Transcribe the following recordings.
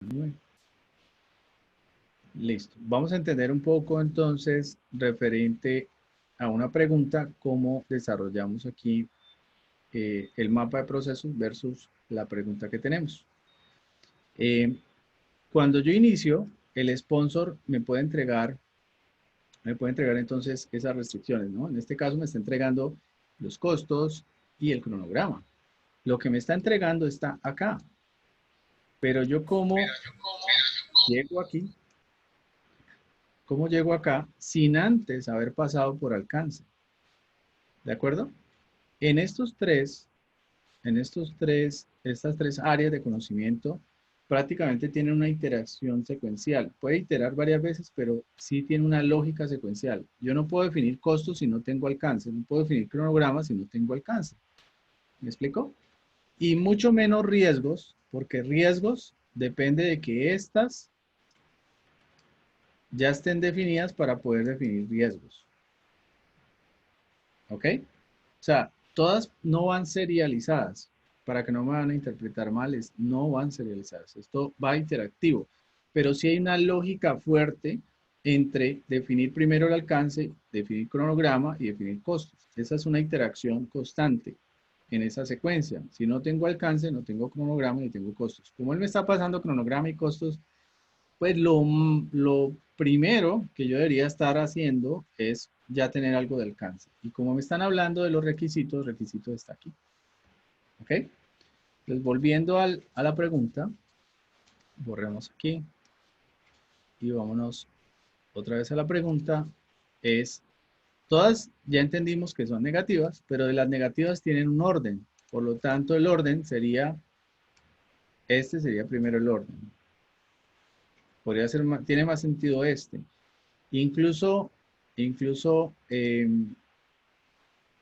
Bueno, listo. Vamos a entender un poco entonces referente a una pregunta, cómo desarrollamos aquí el mapa de procesos versus la pregunta que tenemos. Eh, Cuando yo inicio, el sponsor me puede entregar entonces esas restricciones, ¿no? En este caso me está entregando los costos y el cronograma. Lo que me está entregando está acá, pero yo como llego aquí, cómo llego acá sin antes haber pasado por alcance, ¿de acuerdo? En estos tres, estas tres áreas de conocimiento prácticamente tienen una iteración secuencial. Puede iterar varias veces, pero sí tiene una lógica secuencial. Yo no puedo definir costos si no tengo alcance, no puedo definir cronogramas si no tengo alcance. ¿Me explico? Y mucho menos riesgos, porque riesgos depende de que estas ya estén definidas para poder definir riesgos. ¿Ok? O sea, todas no van serializadas. Para que no me van a interpretar mal, no van serializadas. Esto va interactivo. Pero sí hay una lógica fuerte entre definir primero el alcance, definir cronograma y definir costos. Esa es una interacción constante en esa secuencia. Si no tengo alcance, no tengo cronograma ni tengo costos. Como él me está pasando cronograma y costos, pues lo primero que yo debería estar haciendo es ya tener algo de alcance. Y como me están hablando de los requisitos, requisitos está aquí. ¿Ok? Entonces, volviendo a la pregunta, borremos aquí y vámonos otra vez a la pregunta. Es, todas ya entendimos que son negativas, pero de las negativas tienen un orden. Por lo tanto, el orden sería, este sería primero el orden. Podría ser, tiene más sentido este. Incluso, incluso,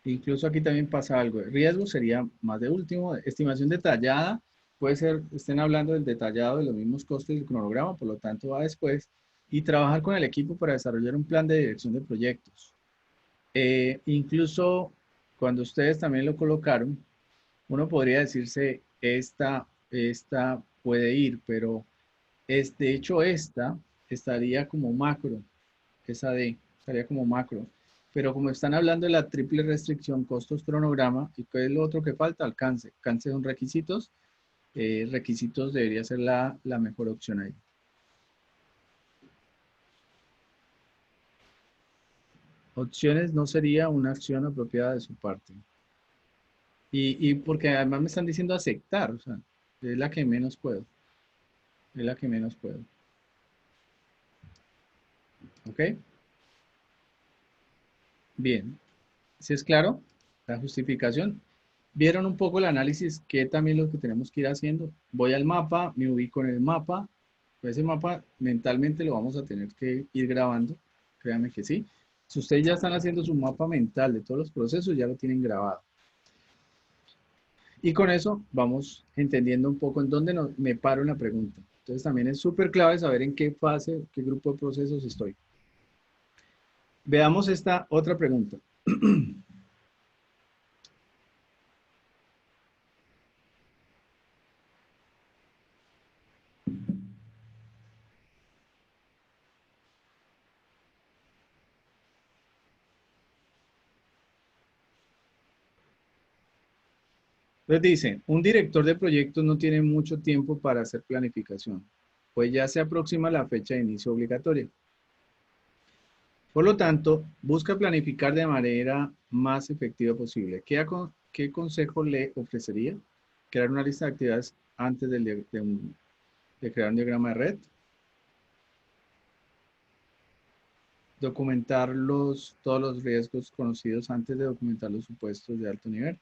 incluso aquí también pasa algo. El riesgo sería más de último. Estimación detallada puede ser, estén hablando del detallado de los mismos costes del cronograma, por lo tanto va después. Y trabajar con el equipo para desarrollar un plan de dirección de proyectos. Incluso cuando ustedes también lo colocaron, uno podría decirse, esta puede ir, pero de hecho esta estaría como macro. Esa D estaría como macro. Pero como están hablando de la triple restricción, costos, cronograma, ¿y qué es lo otro que falta? Alcance. Alcance son requisitos. Requisitos debería ser la mejor opción ahí. Opciones no sería una acción apropiada de su parte. Y porque además me están diciendo aceptar, o sea, es la que menos puedo. Es la que menos puedo. ¿Ok? Bien. ¿Sí es claro? La justificación. ¿Vieron un poco el análisis que también lo que tenemos que ir haciendo? Voy al mapa, me ubico en el mapa. Ese mapa mentalmente lo vamos a tener que ir grabando. Créanme que sí. Si ustedes ya están haciendo su mapa mental de todos los procesos, ya lo tienen grabado. Y con eso vamos entendiendo un poco en dónde me paro en la pregunta. Entonces también es súper clave saber en qué fase, qué grupo de procesos estoy. Veamos esta otra pregunta. Entonces dice, un director de proyectos no tiene mucho tiempo para hacer planificación, pues ya se aproxima la fecha de inicio obligatoria. Por lo tanto, busca planificar de manera más efectiva posible. ¿Qué consejo le ofrecería? Crear una lista de actividades antes de crear un diagrama de red. Documentar todos los riesgos conocidos antes de documentar los supuestos de alto nivel.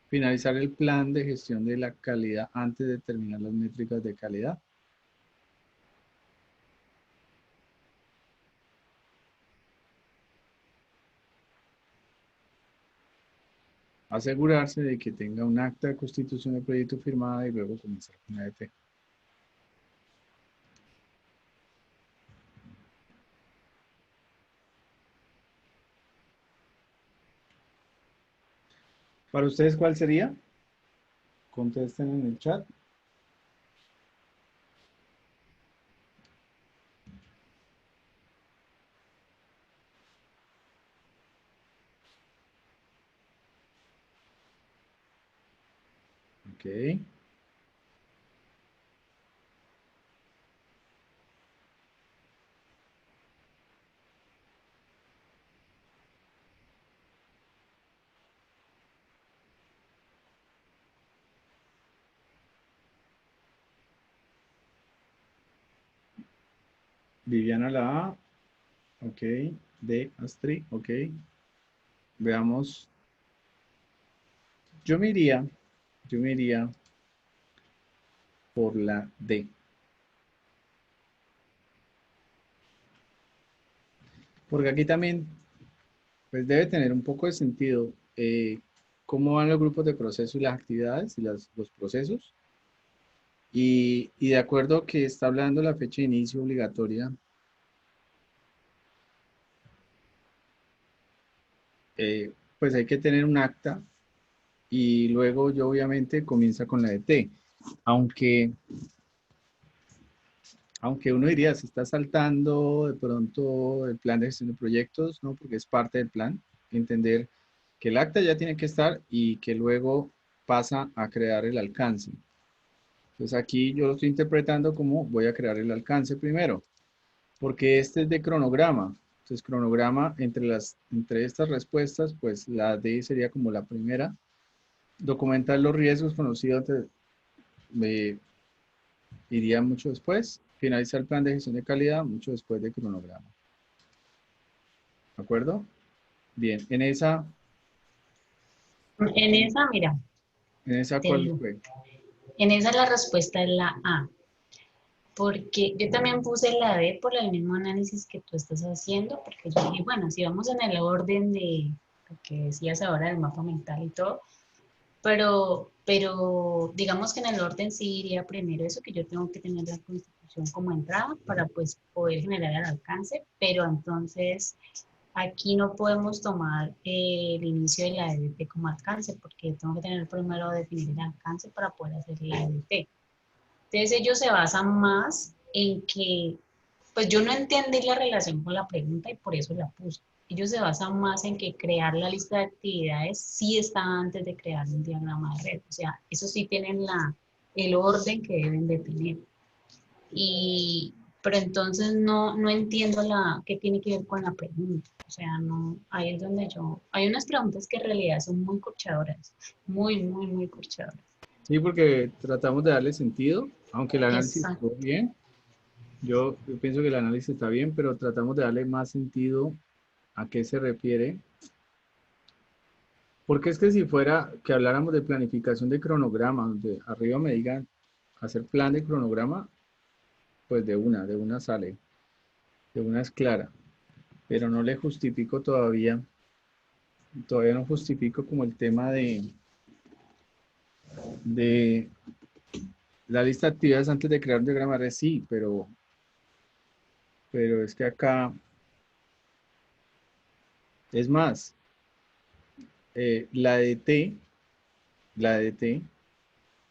Finalizar el plan de gestión de la calidad antes de determinar las métricas de calidad. Asegurarse de que tenga un acta de constitución de proyecto firmada y luego comenzar con la EF. Para ustedes, ¿cuál sería? Contesten en el chat. Ok. Viviana la A. Ok. D. Astrid. Ok. Veamos. Yo me iría, yo me iría por la D. Porque aquí también, pues debe tener un poco de sentido cómo van los grupos de proceso y las actividades y los procesos. Y de acuerdo que está hablando la fecha de inicio obligatoria, pues hay que tener un acta y luego yo obviamente comienza con la de T. Aunque, aunque uno diría, se está saltando de pronto el plan de gestión de proyectos, ¿no? Porque es parte del plan. Entender que el acta ya tiene que estar y que luego pasa a crear el alcance. Entonces aquí yo lo estoy interpretando como voy a crear el alcance primero, porque este es de cronograma. Entonces cronograma entre estas respuestas, pues la D sería como la primera. Documentar los riesgos conocidos me iría mucho después. Finalizar el plan de gestión de calidad mucho después de cronograma. ¿De acuerdo? Bien, Mira, en esa te cuál digo, fue. en esa la respuesta es la A, porque yo también puse la D por el mismo análisis que tú estás haciendo, porque yo dije, bueno, si vamos en el orden de lo que decías ahora del mapa mental y todo, pero digamos que en el orden sí iría primero eso, que yo tengo que tener la constitución como entrada para pues poder generar el alcance, pero entonces aquí no podemos tomar el inicio de la EDT como alcance, porque tengo que tener primero definir el alcance para poder hacer la EDT. Entonces ellos se basan más en que, pues yo no entendí la relación con la pregunta y por eso la puse. Ellos se basan más en que crear la lista de actividades sí está antes de crear un diagrama de red. O sea, eso sí tienen el orden que deben de tener. Y, pero entonces no entiendo qué tiene que ver con la pregunta. O sea, no, ahí es donde hay unas preguntas que en realidad son muy corchadoras, muy corchadoras. Sí, porque tratamos de darle sentido, aunque el análisis Exacto. estuvo bien. Yo pienso que el análisis está bien, pero tratamos de darle más sentido a qué se refiere. Porque es que si fuera que habláramos de planificación de cronograma, donde arriba me digan hacer plan de cronograma, pues de una sale, de una es clara, pero no le justifico todavía no justifico como el tema de la lista de actividades antes de crear un diagrama de red, sí, pero es que acá es más, la DT, la DT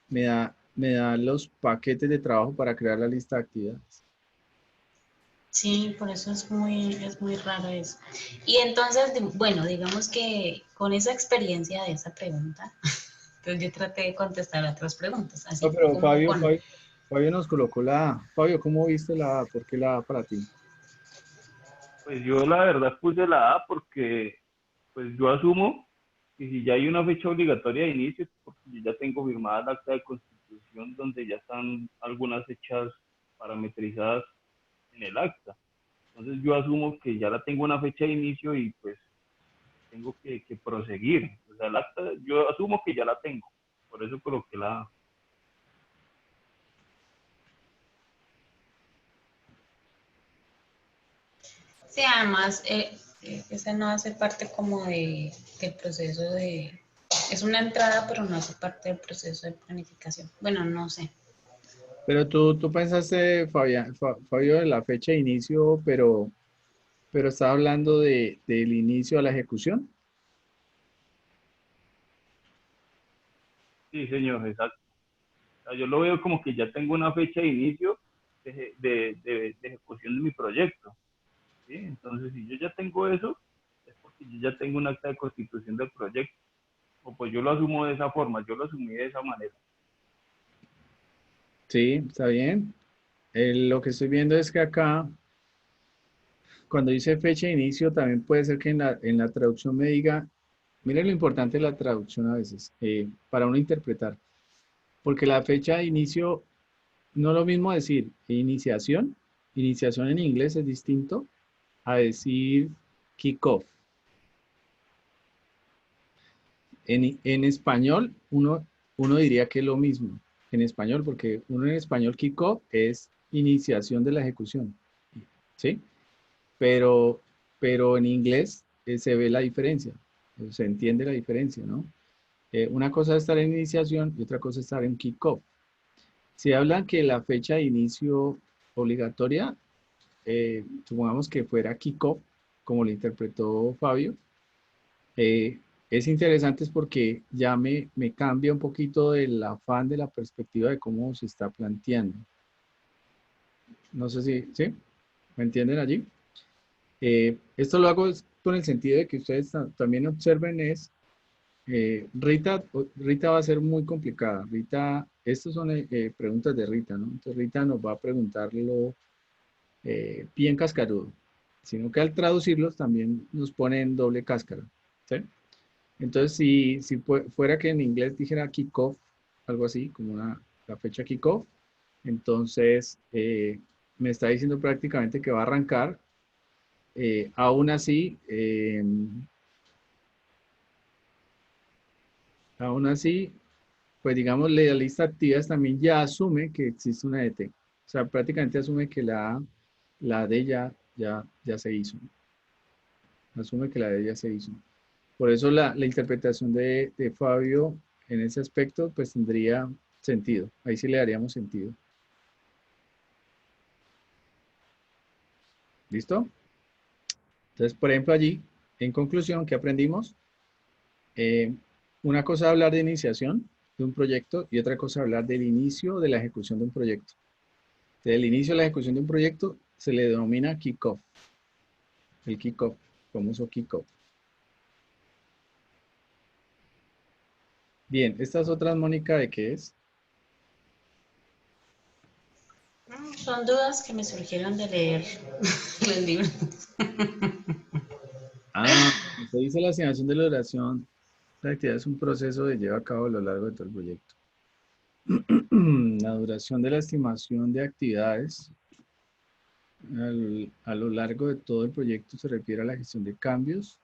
me da los paquetes de trabajo para crear la lista de actividades. Sí, por eso es muy raro eso. Y entonces, bueno, digamos que con esa experiencia de esa pregunta, entonces yo traté de contestar otras preguntas, No, así pero como con, Fabio nos colocó la A. Fabio, ¿cómo viste la A? ¿Por qué la A para ti? Pues yo la verdad puse la A porque pues yo asumo que si ya hay una fecha obligatoria de inicio, porque yo ya tengo firmada la acta de constitución donde ya están algunas fechas parametrizadas en el acta. Entonces yo asumo que ya la tengo una fecha de inicio y pues tengo que proseguir. O sea, el acta yo asumo que ya la tengo. Por eso coloqué la A. sí, además, esa no hace parte como del proceso es una entrada, pero no hace parte del proceso de planificación. Bueno, no sé. Pero tú pensaste, Fabio, de la fecha de inicio, pero está hablando del inicio a la ejecución. Sí, señor, exacto. O sea, yo lo veo como que ya tengo una fecha de inicio de ejecución de mi proyecto, ¿sí? Entonces, si yo ya tengo eso, es porque yo ya tengo un acta de constitución del proyecto. O pues yo lo asumo de esa forma, yo lo asumí de esa manera. Sí, está bien. Lo que estoy viendo es que acá, cuando dice fecha de inicio, también puede ser que en la traducción me diga, miren lo importante de la traducción a veces, para uno interpretar, porque la fecha de inicio, no es lo mismo decir iniciación en inglés es distinto a decir kickoff. En español, uno diría que es lo mismo, en español, porque uno en español kickoff es iniciación de la ejecución, ¿sí? Pero, pero en inglés se ve la diferencia, se entiende la diferencia, ¿no? Una cosa es estar en iniciación y otra cosa es estar en kickoff. Si hablan que la fecha de inicio obligatoria, supongamos que fuera kickoff, como lo interpretó Fabio, eh, es interesante es porque ya me cambia un poquito del afán de la perspectiva de cómo se está planteando. No sé si, ¿sí? ¿Me entienden allí? Esto lo hago con el sentido de que ustedes también observen Rita va a ser muy complicada. Rita, estas son preguntas de Rita, ¿no? Entonces Rita nos va a preguntarlo bien cascarudo, sino que al traducirlos también nos pone en doble cáscara, ¿sí? Entonces, si fuera que en inglés dijera kickoff, algo así, como la fecha kickoff, entonces me está diciendo prácticamente que va a arrancar. Aún así, pues digamos, la lista de actividades también ya asume que existe una ET. O sea, prácticamente asume que la D ya se hizo. Asume que la D ya se hizo. Por eso la interpretación de Fabio en ese aspecto, pues tendría sentido. Ahí sí le daríamos sentido. ¿Listo? Entonces, por ejemplo, allí, en conclusión, ¿qué aprendimos? Eh, una cosa es hablar de iniciación de un proyecto y otra cosa es hablar del inicio de la ejecución de un proyecto. Desde el inicio de la ejecución de un proyecto se le denomina kickoff. El kickoff, famoso kickoff. Bien, estas otras, Mónica, ¿de qué es? Son dudas que me surgieron de leer los libros. Ah, se dice la asignación de la duración. La actividad es un proceso de lleva a cabo a lo largo de todo el proyecto. La duración de la estimación de actividades a lo largo de todo el proyecto se refiere a la gestión de cambios.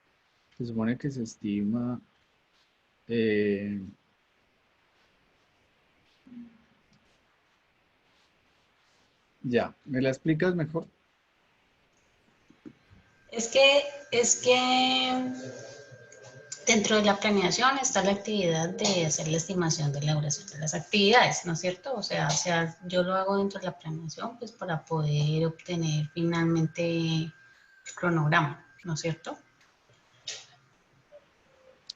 Se supone que se estima eh, ya, ¿me la explicas mejor? Es que dentro de la planeación está la actividad de hacer la estimación de la duración de las actividades, ¿no es cierto? O sea, yo lo hago dentro de la planeación pues para poder obtener finalmente el cronograma, ¿no es cierto?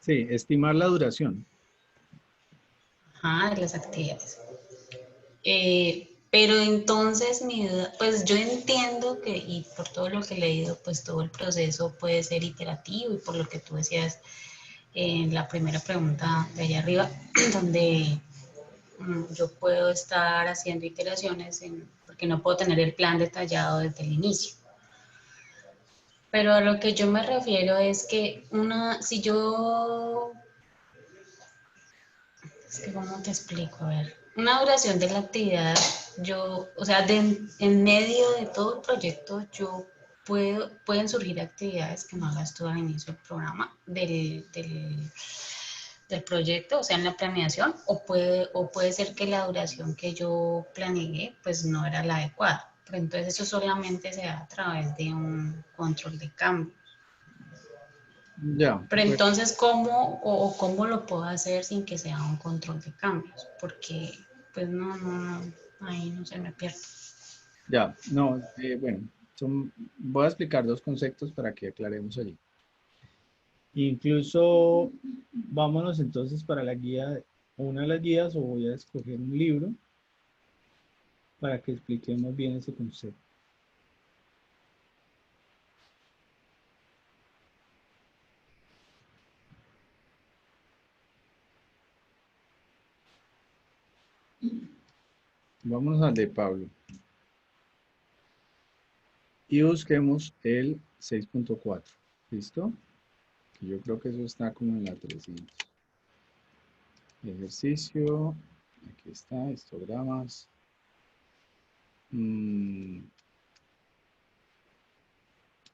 Sí, estimar la duración. Ajá, de las actividades. Pero entonces mi duda, pues yo entiendo que, y por todo lo que he leído, pues todo el proceso puede ser iterativo y por lo que tú decías en la primera pregunta de allá arriba, donde yo puedo estar haciendo iteraciones porque no puedo tener el plan detallado desde el inicio. Pero a lo que yo me refiero es que si yo, es que cómo te explico, a ver, una duración de la actividad, o sea, en medio de todo el proyecto, pueden surgir actividades que no hagas tú al inicio del programa, del proyecto, o sea, en la planeación, o puede ser que la duración que yo planeé, pues no era la adecuada. Pero entonces eso solamente se da a través de un control de cambio. Ya, Pero pues entonces, ¿cómo lo puedo hacer sin que sea un control de cambios? Porque, pues no, ahí no se me pierde. ya, no, bueno, voy a explicar dos conceptos para que aclaremos allí. Incluso, vámonos entonces para la guía una de las guías o voy a escoger un libro para que expliquemos bien ese concepto. Vámonos al de Pablo. Y busquemos el 6.4. ¿Listo? Que yo creo que eso está como en la 300. Ejercicio. Aquí está, histogramas.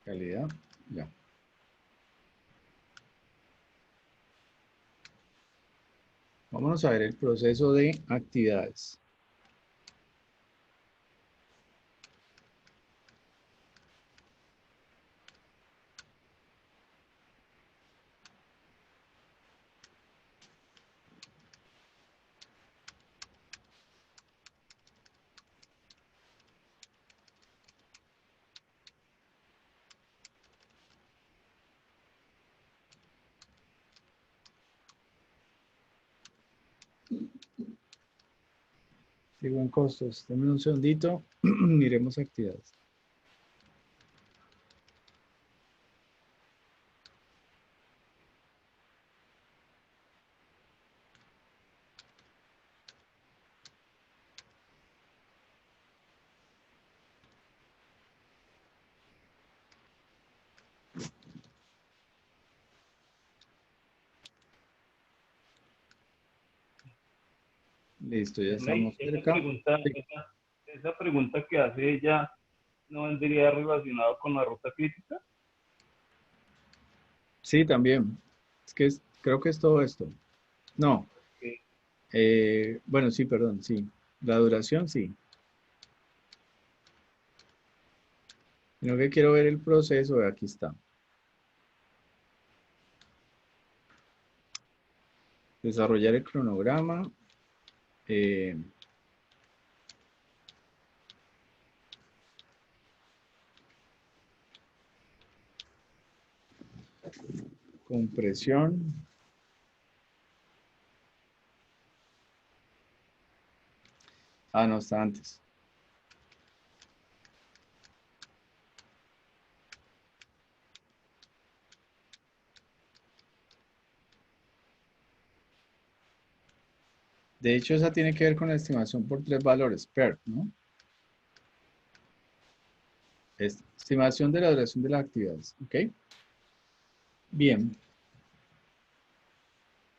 Calidad. Ya. Vámonos a ver el proceso de actividades. Sigo en costos. Denme un segundito. Miremos actividades. Listo, ya Erlei, estamos cerca. Sí, esa pregunta que hace ella no vendría relacionado con la ruta crítica. sí, también. Es que creo que es todo esto. No. Que Bueno, sí, perdón, sí. La duración, sí. Sino que quiero ver el proceso. Aquí está. Desarrollar el cronograma. eh, compresión. Ah, no, está antes. De hecho, esa tiene que ver con la estimación por tres valores, PER, ¿no? Estimación de la duración de las actividades, ¿ok? Bien,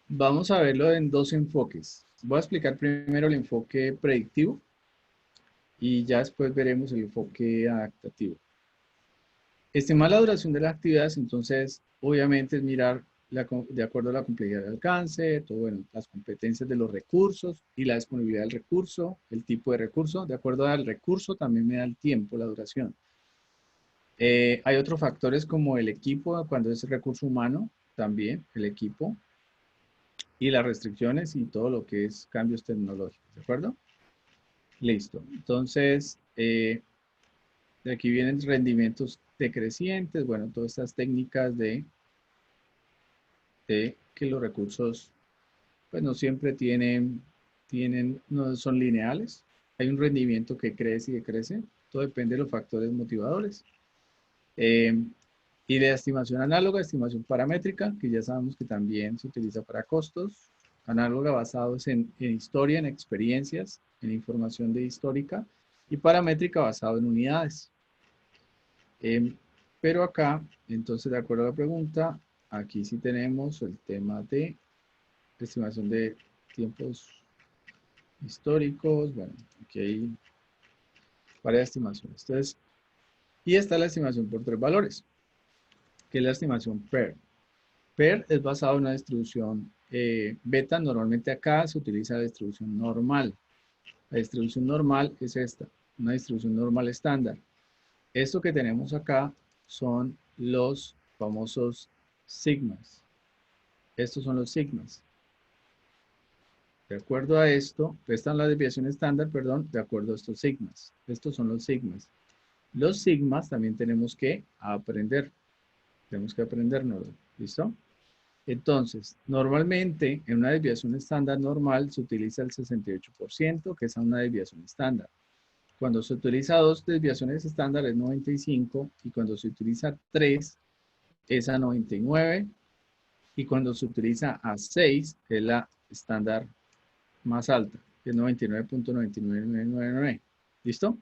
vamos a verlo en dos enfoques. Voy a explicar primero el enfoque predictivo y ya después veremos el enfoque adaptativo. Estimar la duración de las actividades, entonces, obviamente es mirar de acuerdo a la complejidad del alcance, todo, bueno, las competencias de los recursos y la disponibilidad del recurso, el tipo de recurso. De acuerdo al recurso también me da el tiempo, la duración. Hay otros factores como el equipo, cuando es recurso humano, también el equipo, y las restricciones y todo lo que es cambios tecnológicos, ¿de acuerdo? Listo. Entonces, de aquí vienen rendimientos decrecientes, bueno, todas estas técnicas de que los recursos, pues no siempre no son lineales. Hay un rendimiento que crece y decrece. Todo depende de los factores motivadores. Eh, y de estimación análoga, estimación paramétrica, que ya sabemos que también se utiliza para costos. Análoga basados en historia, en experiencias, en información de histórica. Y paramétrica basado en unidades. Pero acá, entonces, de acuerdo a la pregunta, aquí sí tenemos el tema de estimación de tiempos históricos. Bueno, aquí hay varias estimaciones. Entonces, y está la estimación por tres valores, que es la estimación PER. PER es basado en una distribución beta. Normalmente acá se utiliza la distribución normal. La distribución normal es esta, una distribución normal estándar. Esto que tenemos acá son los famosos sigmas. Estos son los sigmas. De acuerdo a esto, están la desviación estándar, perdón, de acuerdo a estos sigmas. Estos son los sigmas. Los sigmas también tenemos que aprender. Tenemos que aprendernos. ¿Listo? Entonces, normalmente en una desviación estándar normal se utiliza el 68%, que es una desviación estándar. Cuando se utiliza 2 desviaciones estándar es 95 y cuando se utiliza 3 es a 99 y cuando se utiliza a 6 es la estándar más alta, que es 99.99999. ¿Listo?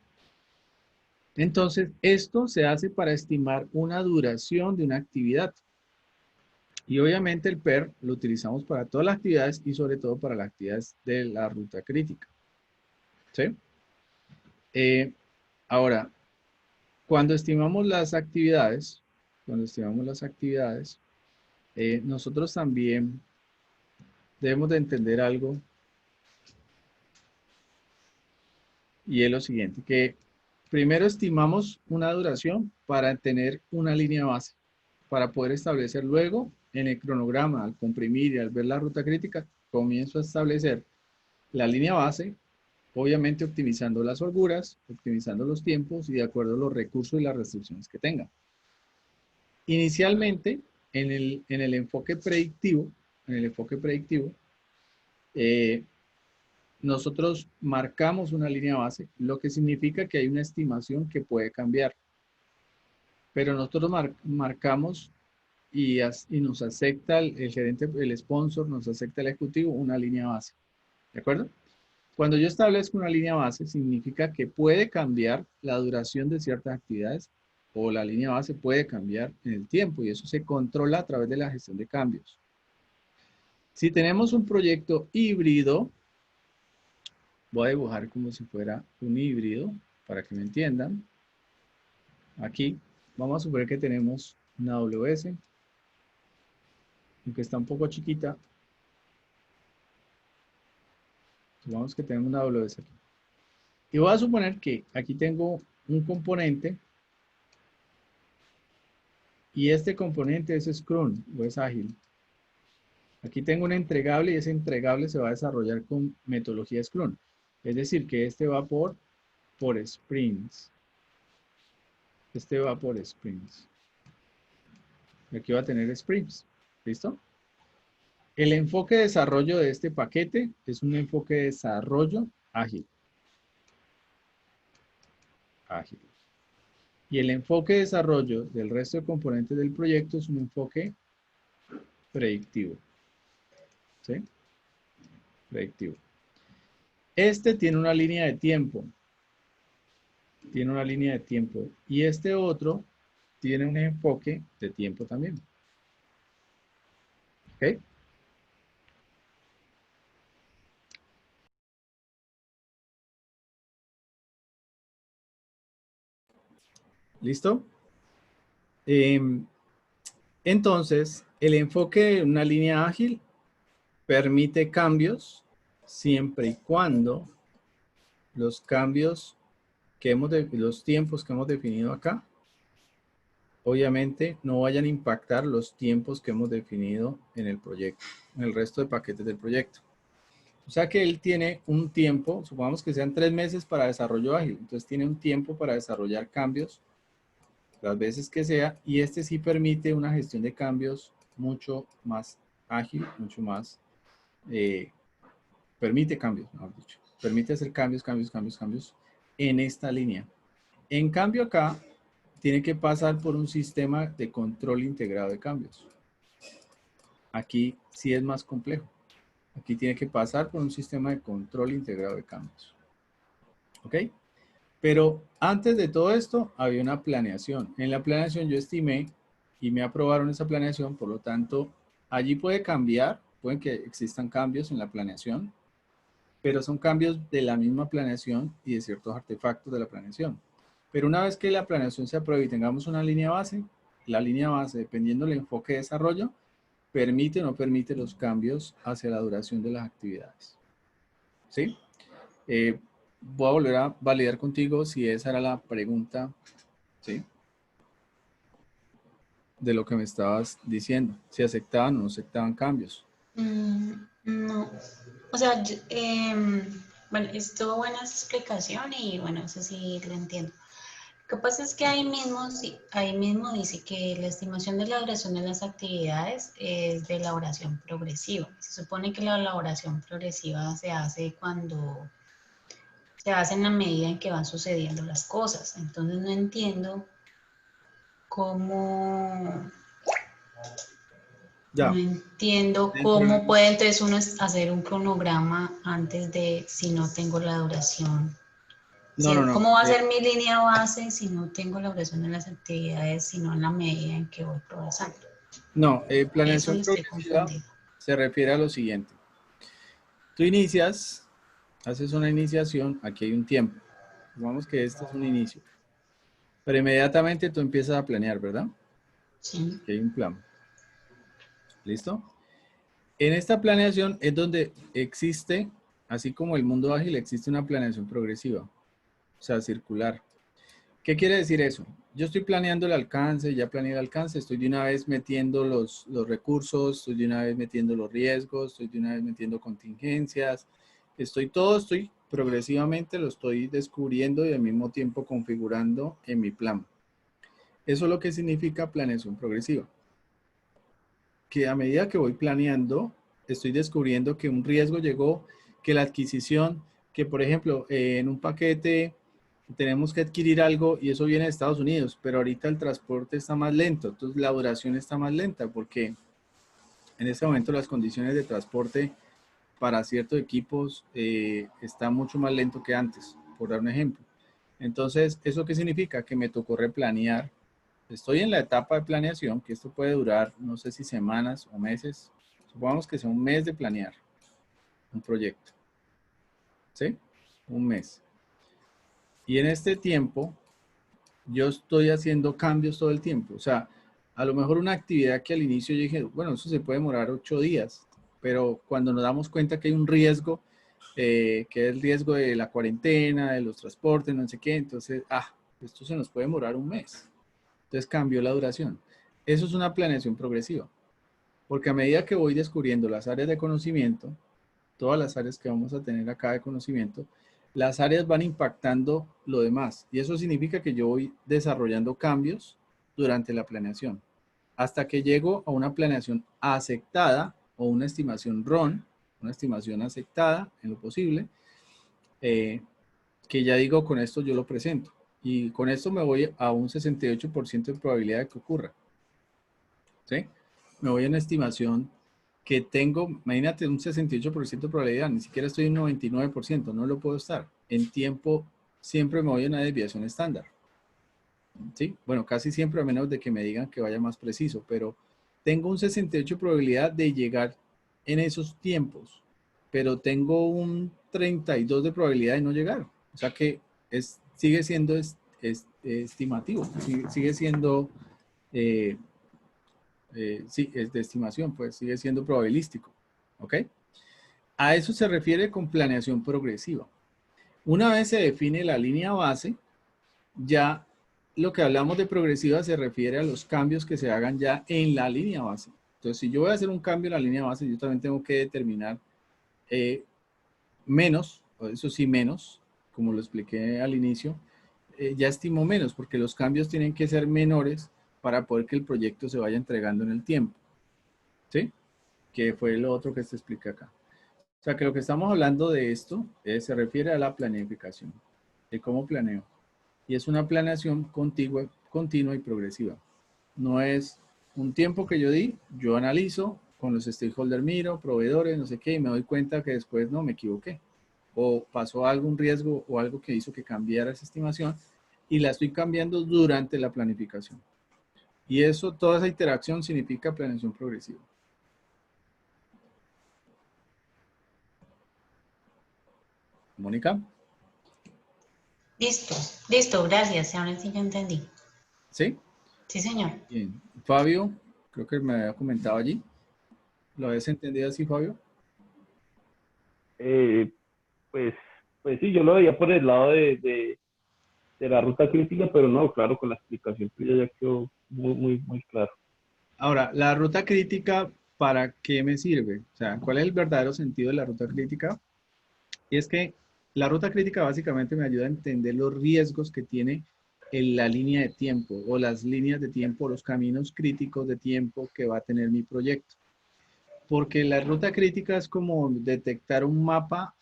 Entonces, esto se hace para estimar una duración de una actividad. Y obviamente el PER lo utilizamos para todas las actividades y sobre todo para las actividades de la ruta crítica. ¿Sí? Ahora, cuando estimamos las actividades, nosotros también debemos de entender algo y es lo siguiente, que primero estimamos una duración para tener una línea base, para poder establecer luego en el cronograma, al comprimir y al ver la ruta crítica, comienzo a establecer la línea base, obviamente optimizando las holguras, optimizando los tiempos y de acuerdo a los recursos y las restricciones que tenga. Inicialmente, en el enfoque predictivo, nosotros marcamos una línea base, lo que significa que hay una estimación que puede cambiar. Pero nosotros marcamos y nos acepta el gerente, el sponsor, nos acepta el ejecutivo una línea base. ¿De acuerdo? Cuando yo establezco una línea base, significa que puede cambiar la duración de ciertas actividades o la línea base puede cambiar en el tiempo y eso se controla a través de la gestión de cambios. Si tenemos un proyecto híbrido, voy a dibujar como si fuera un híbrido para que me entiendan. Aquí vamos a suponer que tenemos una AWS, aunque está un poco chiquita. Supongamos que tenemos una AWS aquí. Y voy a suponer que aquí tengo un componente y este componente es Scrum o es ágil. Aquí tengo un entregable y ese entregable se va a desarrollar con metodología Scrum. Es decir, que este va por sprints. Este va por sprints. Y aquí va a tener sprints. ¿Listo? El enfoque de desarrollo de este paquete es un enfoque de desarrollo ágil. Ágil. Y el enfoque de desarrollo del resto de componentes del proyecto es un enfoque predictivo. ¿Sí? Predictivo. Este tiene una línea de tiempo. Tiene una línea de tiempo. Y este otro tiene un enfoque de tiempo también. ¿Ok? ¿Listo? Entonces, el enfoque de una línea ágil permite cambios siempre y cuando los cambios los tiempos que hemos definido acá, obviamente no vayan a impactar los tiempos que hemos definido en el proyecto, en el resto de paquetes del proyecto. O sea que él tiene un tiempo, supongamos que sean 3 meses para desarrollo ágil, entonces tiene un tiempo para desarrollar cambios las veces que sea, y este sí permite una gestión de cambios mucho más ágil, mucho más, permite cambios, mejor dicho, permite hacer cambios en esta línea. En cambio acá, tiene que pasar por un sistema de control integrado de cambios. Aquí sí es más complejo. Aquí tiene que pasar por un sistema de control integrado de cambios. ¿Ok? Pero antes de todo esto, había una planeación. En la planeación yo estimé y me aprobaron esa planeación, por lo tanto, allí puede cambiar, pueden que existan cambios en la planeación, pero son cambios de la misma planeación y de ciertos artefactos de la planeación. Pero una vez que la planeación se apruebe y tengamos una línea base, la línea base, dependiendo del enfoque de desarrollo, permite o no permite los cambios hacia la duración de las actividades. ¿Sí? Voy a volver a validar contigo si esa era la pregunta, ¿sí? De lo que me estabas diciendo, si aceptaban o no aceptaban cambios. No, o sea, bueno, estuvo buena esa explicación y bueno, eso sí lo entiendo. Lo que pasa es que ahí mismo, sí, ahí mismo dice que la estimación de la duración de las actividades es de elaboración progresiva. Se supone que la elaboración progresiva se hace cuando se hace en la medida en que van sucediendo las cosas. Entonces no entiendo cómo, no Ya, entiendo dentro cómo de... puede entonces uno hacer un cronograma antes de si no tengo la duración. No, no, no. ¿Cómo va a ser mi línea base si no tengo la duración de las actividades, sino en la medida en que voy progresando? No, Eso planeación no estoy progresiva comprendiendo. se refiere a lo siguiente. Tú inicias, haces una iniciación, aquí hay un tiempo. Digamos que este es un inicio. Pero inmediatamente tú empiezas a planear, ¿verdad? Sí. Aquí hay un plan. ¿Listo? En esta planeación es donde existe, así como el mundo ágil, existe una planeación progresiva, o sea, circular. ¿Qué quiere decir eso? Yo estoy planeando el alcance, ya planeé el alcance, estoy de una vez metiendo los recursos, estoy de una vez metiendo los riesgos, estoy de una vez metiendo contingencias, estoy progresivamente lo estoy descubriendo y al mismo tiempo configurando en mi plan. Eso es lo que significa planeación progresiva. Que a medida que voy planeando, estoy descubriendo que un riesgo llegó, que la adquisición, que por ejemplo, en un paquete tenemos que adquirir algo y eso viene de Estados Unidos, pero ahorita el transporte está más lento, entonces la duración está más lenta porque en este momento las condiciones de transporte para ciertos equipos está mucho más lento que antes, por dar un ejemplo. Entonces, ¿eso qué significa? Que me tocó replanear. Estoy en la etapa de planeación, que esto puede durar, no sé si semanas o meses. Supongamos que sea un mes de planear un proyecto. ¿Sí? Un mes. Y en este tiempo, yo estoy haciendo cambios todo el tiempo. O sea, a lo mejor una actividad que al inicio yo dije, bueno, eso se puede demorar 8 días, pero cuando nos damos cuenta que hay un riesgo, que es el riesgo de la cuarentena, de los transportes, no sé qué, entonces, esto se nos puede demorar un mes. Entonces cambió la duración. Eso es una planeación progresiva, porque a medida que voy descubriendo las áreas de conocimiento, todas las áreas que vamos a tener acá de conocimiento, las áreas van impactando lo demás. Y eso significa que yo voy desarrollando cambios durante la planeación, hasta que llego a una planeación aceptada o una estimación RON, una estimación aceptada en lo posible, eh, que ya digo, con esto yo lo presento. Y con esto me voy a un 68% de probabilidad de que ocurra. ¿Sí? Me voy a una estimación que tengo, imagínate, un 68% de probabilidad, ni siquiera estoy en 99%, no lo puedo estar. En tiempo siempre me voy a una desviación estándar. ¿Sí? Bueno, casi siempre, a menos de que me digan que vaya más preciso, pero tengo un 68% de probabilidad de llegar en esos tiempos, pero tengo un 32% de probabilidad de no llegar. O sea que sigue siendo estimativo, sigue siendo eh, sí, es de estimación, pues sigue siendo probabilístico. ¿Ok? A eso se refiere con planeación progresiva. Una vez se define la línea base, ya lo que hablamos de progresiva se refiere a los cambios que se hagan ya en la línea base. Entonces, si yo voy a hacer un cambio en la línea base, yo también tengo que determinar eh, menos, o eso sí menos, como lo expliqué al inicio, ya estimo menos, porque los cambios tienen que ser menores para poder que el proyecto se vaya entregando en el tiempo. ¿Sí? Que fue lo otro que se explica acá. O sea, que lo que estamos hablando de esto se refiere a la planificación, de cómo planeo. Y es una planeación continua y progresiva. No es un tiempo que yo di, yo analizo, con los stakeholders miro, proveedores, no sé qué, y me doy cuenta que después no me equivoqué. O pasó algún riesgo o algo que hizo que cambiara esa estimación y la estoy cambiando durante la planificación. Y eso, toda esa interacción significa planeación progresiva. Mónica, Listo, listo, gracias. Ahora sí yo entendí. ¿sí? Sí, señor. Bien. Fabio, creo que me había comentado allí. ¿Lo habías entendido así, Fabio? Eh, pues, pues sí, yo lo veía por el lado de la ruta crítica, pero no, claro, con la explicación tuya ya quedó muy claro. Ahora, la ruta crítica, ¿para qué me sirve? O sea, ¿cuál es el verdadero sentido de la ruta crítica? Y es que la ruta crítica básicamente me ayuda a entender los riesgos que tiene en la línea de tiempo o las líneas de tiempo, los caminos críticos de tiempo que va a tener mi proyecto. Porque la ruta crítica es como detectar un mapa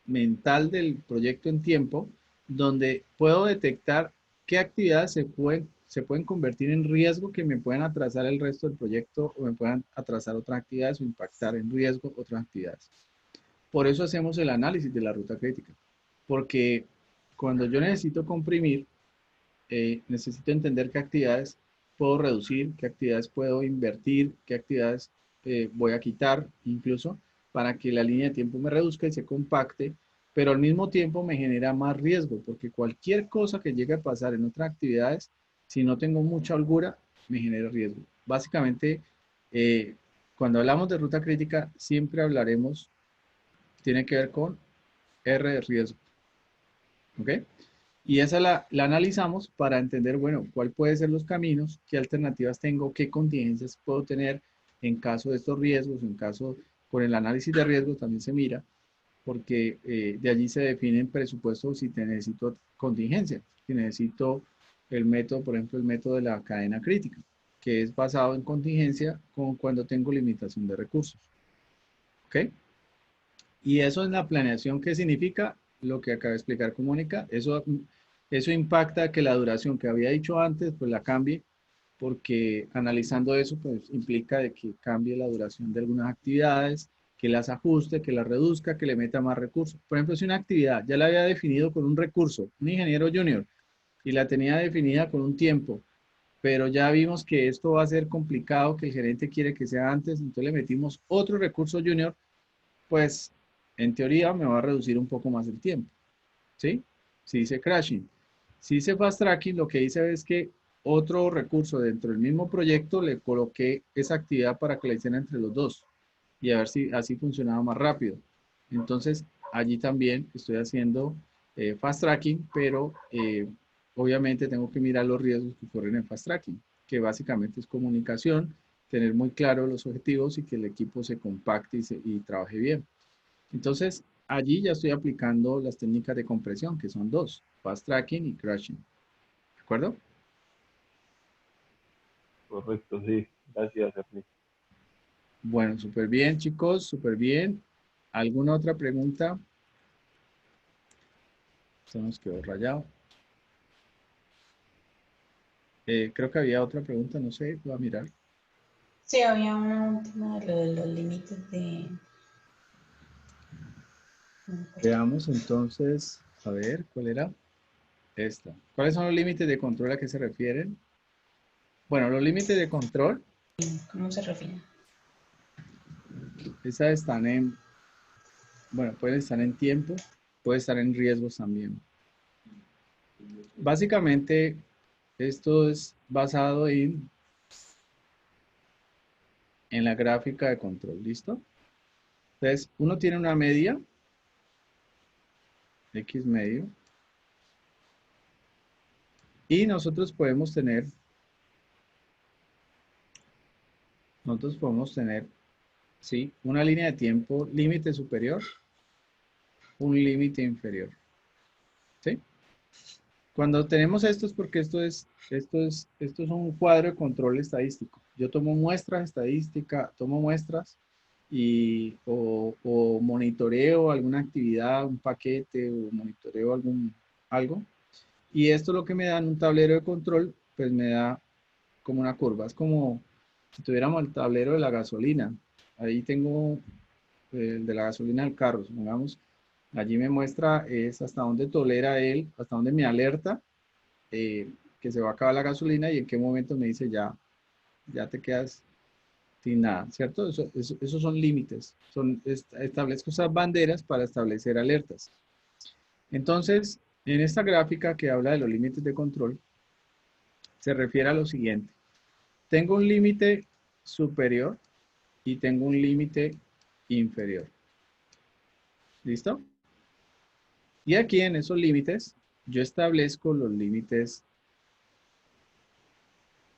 mental del proyecto en tiempo, donde puedo detectar qué actividades se pueden convertir en riesgo que me pueden atrasar el resto del proyecto o me puedan atrasar otras actividades o impactar en riesgo otras actividades. Por eso hacemos el análisis de la ruta crítica, porque cuando yo necesito comprimir, necesito entender qué actividades puedo reducir, qué actividades puedo invertir, qué actividades voy a quitar incluso para que la línea de tiempo me reduzca y se compacte, pero al mismo tiempo me genera más riesgo, porque cualquier cosa que llegue a pasar en otras actividades, si no tengo mucha holgura, me genera riesgo. Básicamente, cuando hablamos de ruta crítica, siempre hablaremos, tiene que ver con R de riesgo. ¿Ok? Y esa la analizamos para entender, bueno, cuál puede ser los caminos, qué alternativas tengo, qué contingencias puedo tener en caso de estos riesgos, en caso, con el análisis de riesgos también se mira, porque de allí se definen presupuestos si te necesito contingencia, si necesito el método, por ejemplo, el método de la cadena crítica, que es basado en contingencia con cuando tengo limitación de recursos. ¿Ok? Y eso en la planeación, ¿qué significa? Lo que acaba de explicar con Mónica, eso impacta que la duración que había dicho antes, pues la cambie, porque analizando eso, pues implica de que cambie la duración de algunas actividades, que las ajuste, que las reduzca, que le meta más recursos. Por ejemplo, si una actividad ya la había definido con un recurso, un ingeniero junior, y la tenía definida con un tiempo, pero ya vimos que esto va a ser complicado, que el gerente quiere que sea antes, entonces le metimos otro recurso junior, pues en teoría me va a reducir un poco más el tiempo, ¿sí? Si dice crashing. Si dice fast tracking, lo que dice es que otro recurso dentro del mismo proyecto le coloqué esa actividad para que la hiciera entre los dos y a ver si así funcionaba más rápido. Entonces, allí también estoy haciendo fast tracking, pero obviamente tengo que mirar los riesgos que corren en fast tracking, que básicamente es comunicación, tener muy claro los objetivos y que el equipo se compacte y trabaje bien. Entonces, allí ya estoy aplicando las técnicas de compresión, que son dos, fast tracking y crashing. ¿De acuerdo? Correcto, sí. Gracias, Ernesto. Bueno, súper bien, chicos, súper bien. ¿Alguna otra pregunta? Se nos quedó rayado. Creo que había otra pregunta, no sé, voy a mirar. Sí, había una última de lo de los límites de... Veamos entonces, a ver, ¿cuál era? Esta. ¿Cuáles son los límites de control a qué se refieren? Bueno, los límites de control, ¿Cómo se refiere? esas están en, bueno, pueden estar en tiempo, puede estar en riesgos también. Básicamente, esto es basado en la gráfica de control, ¿listo? Entonces, uno tiene una media, X medio, y nosotros podemos tener, ¿sí? Una línea de tiempo, límite superior, un límite inferior, ¿sí? Cuando tenemos esto es porque esto es un cuadro de control estadístico. Yo tomo muestras estadísticas, tomo muestras o monitoreo alguna actividad, un paquete o monitoreo algo. Y esto lo que me da en un tablero de control, pues me da como una curva. Es como si tuviéramos el tablero de la gasolina. Ahí tengo el de la gasolina del carro, supongamos. Allí me muestra es hasta dónde tolera él, hasta dónde me alerta que se va a acabar la gasolina y en qué momento me dice ya te quedas sin nada, ¿cierto? Esos son límites. Establezco esas banderas para establecer alertas. Entonces, en esta gráfica que habla de los límites de control, se refiere a lo siguiente. Tengo un límite superior y tengo un límite inferior. ¿Listo? Y aquí en esos límites, yo establezco los límites.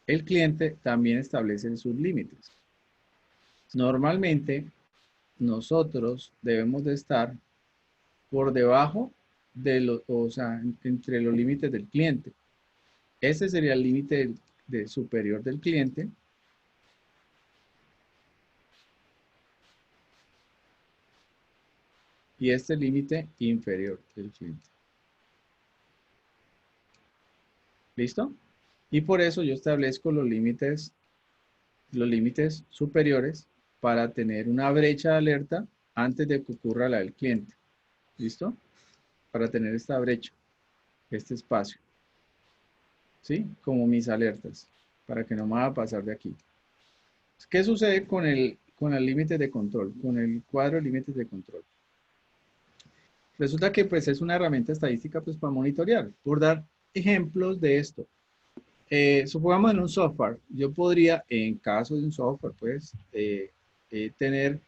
El cliente también establece sus límites. Normalmente, nosotros debemos de estar por debajo de los, o sea, entre los límites del cliente. Ese sería el límite superior del cliente. Y este límite inferior del cliente. ¿Listo? Y por eso yo establezco los límites superiores para tener una brecha de alerta antes de que ocurra la del cliente. ¿Listo? Para tener esta brecha, este espacio. ¿Sí? Como mis alertas, para que no me vaya a pasar de aquí. ¿Qué sucede con el límite de control? Con el cuadro de límites de control. Resulta que pues es una herramienta estadística pues para monitorear. Por dar ejemplos de esto. Supongamos en un software, yo podría, en caso de un software, pues, tener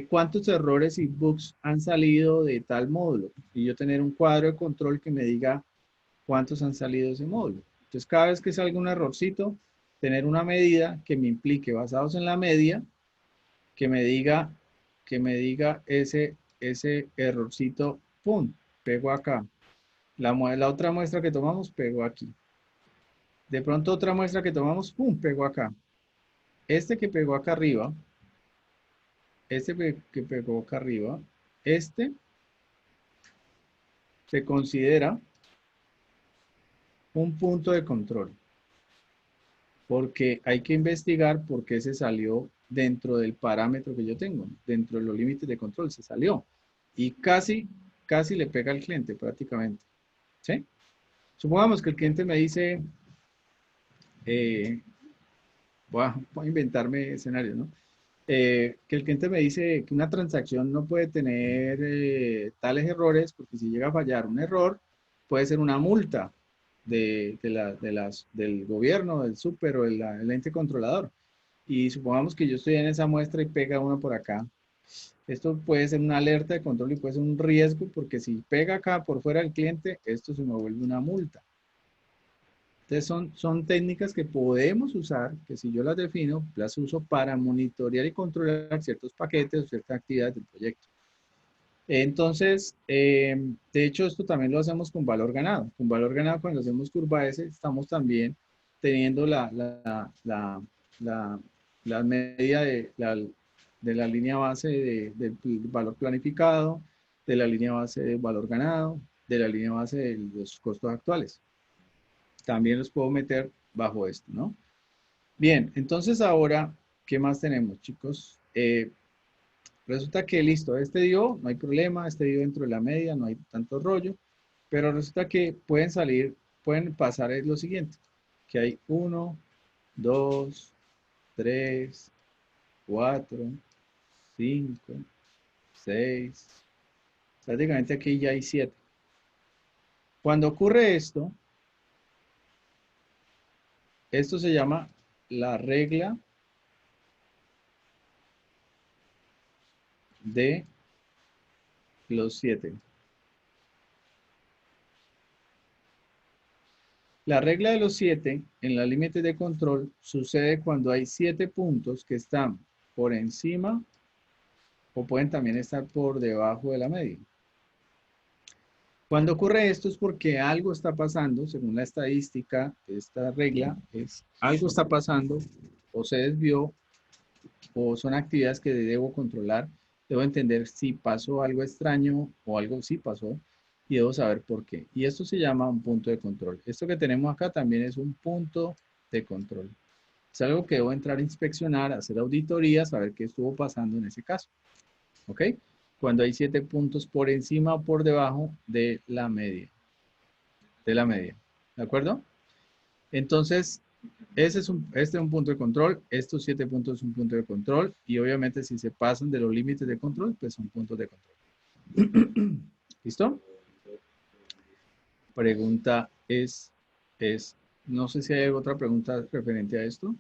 cuántos errores y bugs han salido de tal módulo. Y yo tener un cuadro de control que me diga cuántos han salido de ese módulo. Entonces, cada vez que salga un errorcito, tener una medida que me implique, basados en la media, que me diga ese errorcito, ¡pum!, pego acá. La otra muestra que tomamos, pego aquí. De pronto otra muestra que tomamos, ¡pum!, pegó acá. Este que pegó acá arriba, que pegó acá arriba, este se considera un punto de control. Porque hay que investigar por qué se salió dentro del parámetro que yo tengo, dentro de los límites de control, se salió. Y casi le pega al cliente prácticamente. ¿Sí? Supongamos que el cliente me dice, voy a inventarme escenarios, ¿no? Que el cliente me dice que una transacción no puede tener tales errores porque si llega a fallar un error puede ser una multa del gobierno, del súper o el ente controlador. Y supongamos que yo estoy en esa muestra y pega uno por acá. Esto puede ser una alerta de control y puede ser un riesgo porque si pega acá por fuera del cliente, esto se me vuelve una multa. Entonces son técnicas que podemos usar, que si yo las defino, las uso para monitorear y controlar ciertos paquetes o ciertas actividades del proyecto. Entonces, de hecho, esto también lo hacemos con valor ganado. Con valor ganado, cuando hacemos curva S, estamos también teniendo la media de la línea base del valor planificado, de la línea base del valor ganado, de la línea base de los costos actuales. También los puedo meter bajo esto, ¿no? Bien, entonces ahora, ¿qué más tenemos, chicos? Resulta que listo, este dio, no hay problema, este dio dentro de la media, no hay tanto rollo, pero resulta que pueden pasar lo siguiente, que hay 1, 2, 3, 4, 5, 6, prácticamente aquí ya hay 7. Cuando ocurre esto se llama la regla de los 7. La regla de los 7 en la límite de control sucede cuando hay 7 puntos que están por encima o pueden también estar por debajo de la media. Cuando ocurre esto es porque algo está pasando, según la estadística, esta regla es algo está pasando o se desvió o son actividades que debo controlar. Debo entender si pasó algo extraño o algo sí pasó y debo saber por qué. Y esto se llama un punto de control. Esto que tenemos acá también es un punto de control. Es algo que debo entrar a inspeccionar, hacer auditoría, saber qué estuvo pasando en ese caso. ¿Ok? Cuando hay 7 puntos por encima o por debajo de la media. ¿De acuerdo? Entonces, este es un punto de control, estos 7 puntos son un punto de control y obviamente si se pasan de los límites de control, pues son puntos de control. ¿Listo? Pregunta no sé si hay otra pregunta referente a esto.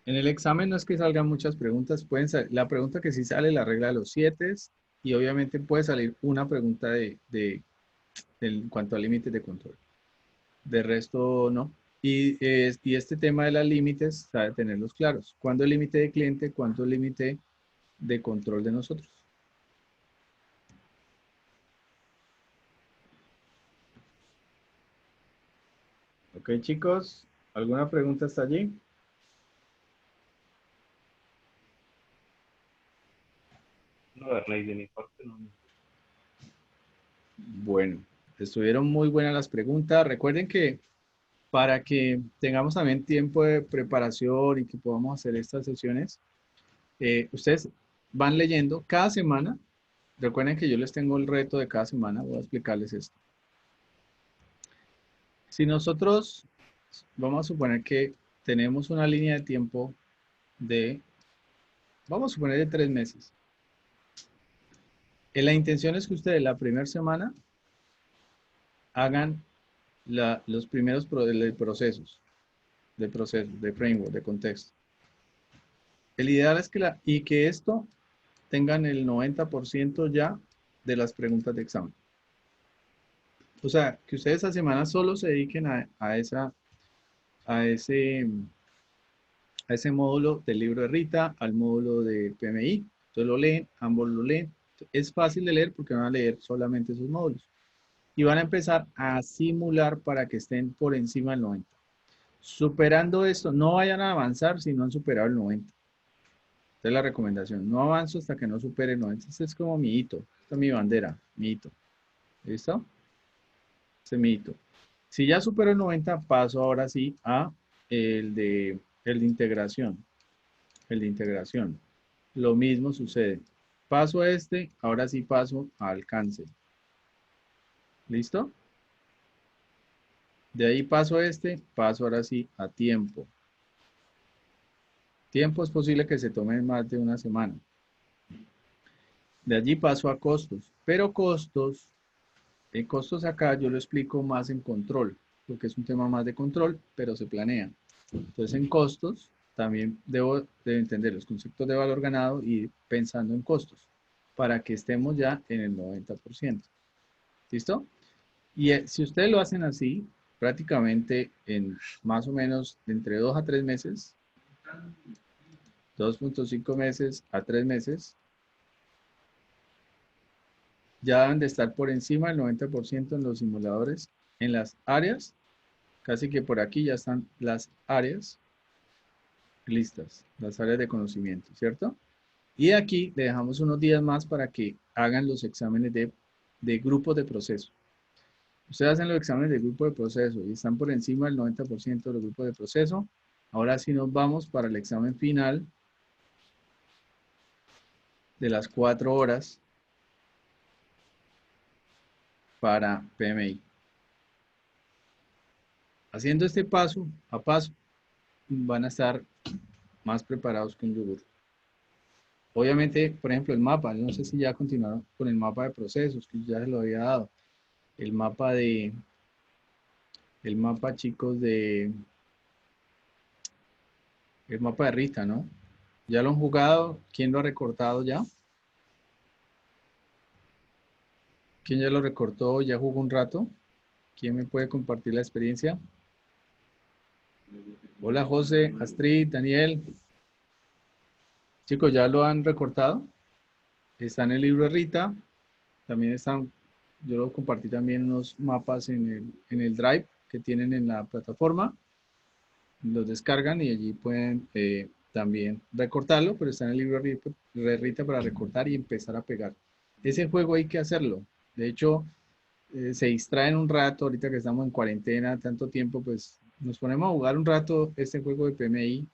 En el examen no es que salgan muchas preguntas, la pregunta que sí sale la regla de los 7 y obviamente puede salir una pregunta en cuanto a límites de control. De resto, no. Y este tema de los límites, sabe tenerlos claros. ¿Cuándo el límite de cliente? ¿Cuánto el límite de control de nosotros? Ok, chicos, ¿alguna pregunta hasta allí? No, Darley, de mi parte no. Bueno, estuvieron muy buenas las preguntas. Recuerden que para que tengamos también tiempo de preparación y que podamos hacer estas sesiones, ustedes van leyendo cada semana. Recuerden que yo les tengo el reto de cada semana. Voy a explicarles esto. Si nosotros, vamos a suponer que tenemos una línea de tiempo de, vamos a suponer de 3 meses. La intención es que ustedes la primera semana hagan los primeros procesos, de framework, de contexto. El ideal es que esto tengan el 90% ya de las preguntas de examen. O sea, que ustedes esta semana solo se dediquen a ese módulo del libro de Rita, al módulo de PMI. Entonces lo leen, ambos lo leen. Es fácil de leer porque van a leer solamente esos módulos. Y van a empezar a simular para que estén por encima del 90. Superando esto, no vayan a avanzar si no han superado el 90. Esta es la recomendación. No avanzo hasta que no supere el 90. Este es como mi hito. Esta es mi bandera, mi hito. ¿Listo? Este es mi hito. Si ya supero el 90, paso ahora sí a el de integración. El de integración. Lo mismo sucede. Paso a este, ahora sí paso a alcance. ¿Listo? De ahí paso a este, paso ahora sí a tiempo. Tiempo es posible que se tome más de una semana. De allí paso a costos, pero costos acá yo lo explico más en control, porque es un tema más de control, pero se planea. Entonces en costos también debo entender los conceptos de valor ganado y pensando en costos, para que estemos ya en el 90%. ¿Listo? Y si ustedes lo hacen así, prácticamente en más o menos entre 2 a 3 meses, 2.5 meses a 3 meses, ya deben de estar por encima del 90% en los simuladores, en las áreas, casi que por aquí ya están las áreas listas, las áreas de conocimiento, ¿cierto? Y aquí le dejamos unos días más para que hagan los exámenes de grupos de proceso. Ustedes hacen los exámenes de grupo de proceso y están por encima del 90% de los grupos de proceso. Ahora sí nos vamos para el examen final de las 4 horas para PMI. Haciendo este paso a paso, van a estar más preparados que un yogur. Obviamente, por ejemplo, el mapa, no sé si ya continuaron con el mapa de procesos, que ya se lo había dado. El mapa, chicos, el mapa de Rita, ¿no? ¿Ya lo han jugado? ¿Quién lo ha recortado ya? ¿Quién ya lo recortó? ¿Ya jugó un rato? ¿Quién me puede compartir la experiencia? Hola, José, Astrid, Daniel. Chicos, ¿ya lo han recortado? Está en el libro de Rita. También están, yo lo compartí también unos mapas en el Drive que tienen en la plataforma. Los descargan y allí pueden también recortarlo, pero está en el libro de Rita para recortar y empezar a pegar. Ese juego hay que hacerlo. De hecho, se distraen un rato, ahorita que estamos en cuarentena, tanto tiempo, pues nos ponemos a jugar un rato este juego de PMI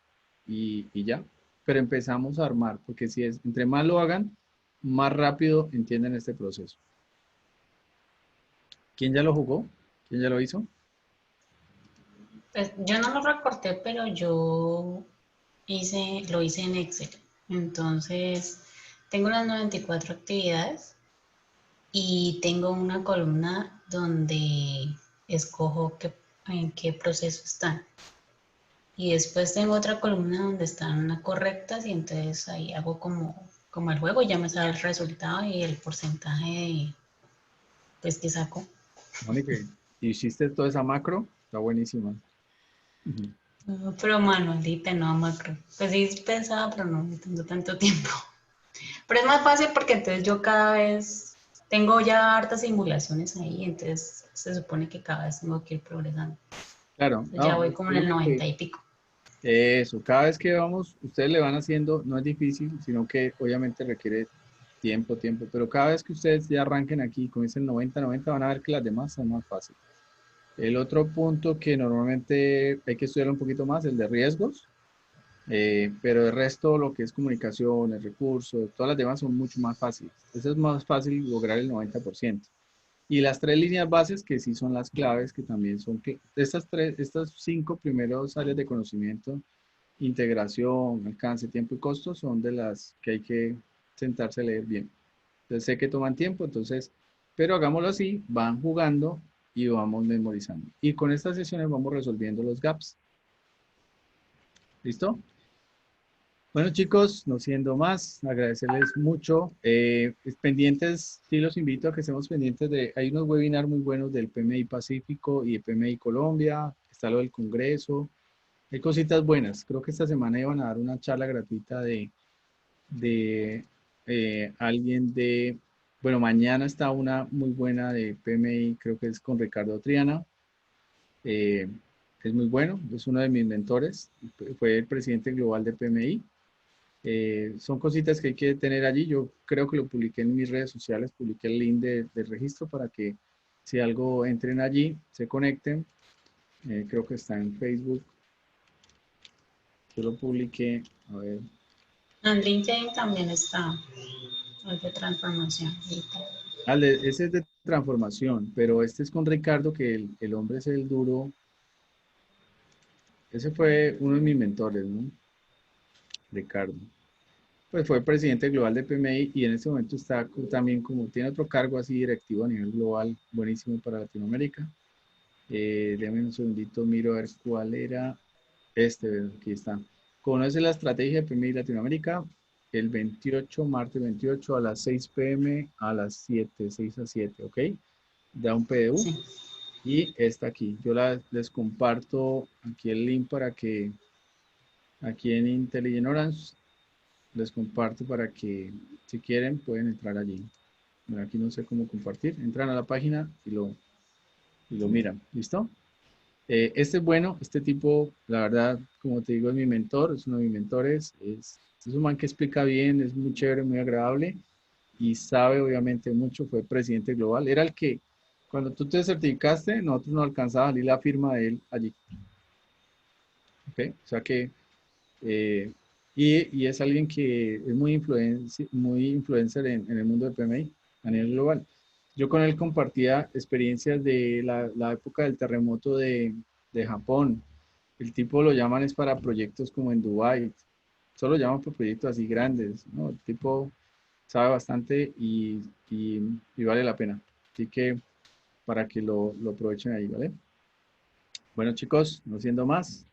y ya. Pero empezamos a armar, porque si es, entre más lo hagan, más rápido entienden este proceso. ¿Quién ya lo jugó? ¿Quién ya lo hizo? Pues yo no lo recorté, pero yo lo hice en Excel. Entonces, tengo las 94 actividades y tengo una columna donde escojo en qué proceso están. Y después tengo otra columna donde están correctas y entonces ahí hago como el juego, ya me sale el resultado y el porcentaje pues, que saco. Mónica, ¿hiciste toda esa macro? Está buenísima. Ujú. No, pero manualita, no macro. Pues sí pensaba, pero no tengo tanto tiempo. Pero es más fácil porque entonces yo cada vez tengo ya hartas simulaciones ahí, entonces se supone que cada vez tengo que ir progresando. Claro, Entonces ya no, voy como en el créeme que 90 y pico. eso, cada vez que vamos, ustedes le van haciendo, no es difícil, sino que obviamente requiere tiempo, pero cada vez que ustedes ya arranquen aquí con ese 90 van a ver que las demás son más fáciles. El otro punto que normalmente hay que estudiar un poquito más, el de riesgos, pero el resto, lo que es comunicación, recursos, todas las demás son mucho más fáciles. Eso es más fácil lograr el 90%. Y las tres líneas bases, que sí son las claves, que también son que estas cinco primeros áreas de conocimiento, integración, alcance, tiempo y costo, son de las que hay que sentarse a leer bien. Entonces sé que toman tiempo, entonces, pero hagámoslo así, van jugando y vamos memorizando. Y con estas sesiones vamos resolviendo los gaps. ¿Listo? Bueno, chicos, no siendo más, agradecerles mucho. Pendientes, sí los invito a que estemos pendientes de, hay unos webinars muy buenos del PMI Pacífico y de PMI Colombia, está lo del Congreso, hay cositas buenas. Creo que esta semana iban a dar una charla gratuita de alguien de, bueno, mañana está una muy buena de PMI, creo que es con Ricardo Triana. Eh, es muy bueno, es uno de mis mentores, fue el presidente global de PMI. Son cositas que hay que tener allí. Yo creo que lo publiqué en mis redes sociales, publiqué el link del registro para que si algo entren allí, se conecten. Creo que está en Facebook. Yo lo publiqué, a ver. En LinkedIn también está el de transformación. Ese es de transformación, pero este es con Ricardo, que el hombre es el duro. Ese fue uno de mis mentores, ¿no? Ricardo. Pues fue presidente global de PMI y en este momento está también como, tiene otro cargo así directivo a nivel global, buenísimo para Latinoamérica. Déjenme un segundito, miro a ver cuál era. Aquí está. Conoce la estrategia de PMI Latinoamérica el 28, martes 28 a las 6 p.m. a las 7, 6 a 7, ¿ok? Da un PDU Sí. y está aquí. Yo les comparto aquí el link para que, aquí en Intelligent Orange, les comparto para que si quieren pueden entrar allí. Bueno, aquí no sé cómo compartir. Entran a la página y lo miran. ¿Listo? Este es bueno, este tipo, la verdad, como te digo, es mi mentor, es uno de mis mentores, es un man que explica bien, es muy chévere, muy agradable y sabe obviamente mucho, fue presidente global, era el que, cuando tú te certificaste, nosotros no alcanzaba a salir la firma de él allí, ¿ok? O sea que, eh, y es alguien que es muy influencer en el mundo del PMI a nivel global. Yo con él compartía experiencias de la época del terremoto de Japón. El tipo lo llaman es para proyectos como en Dubái. Solo lo llaman por proyectos así grandes, ¿no? El tipo sabe bastante y vale la pena. Así que para que lo aprovechen ahí, ¿vale? Bueno, chicos, no siendo más,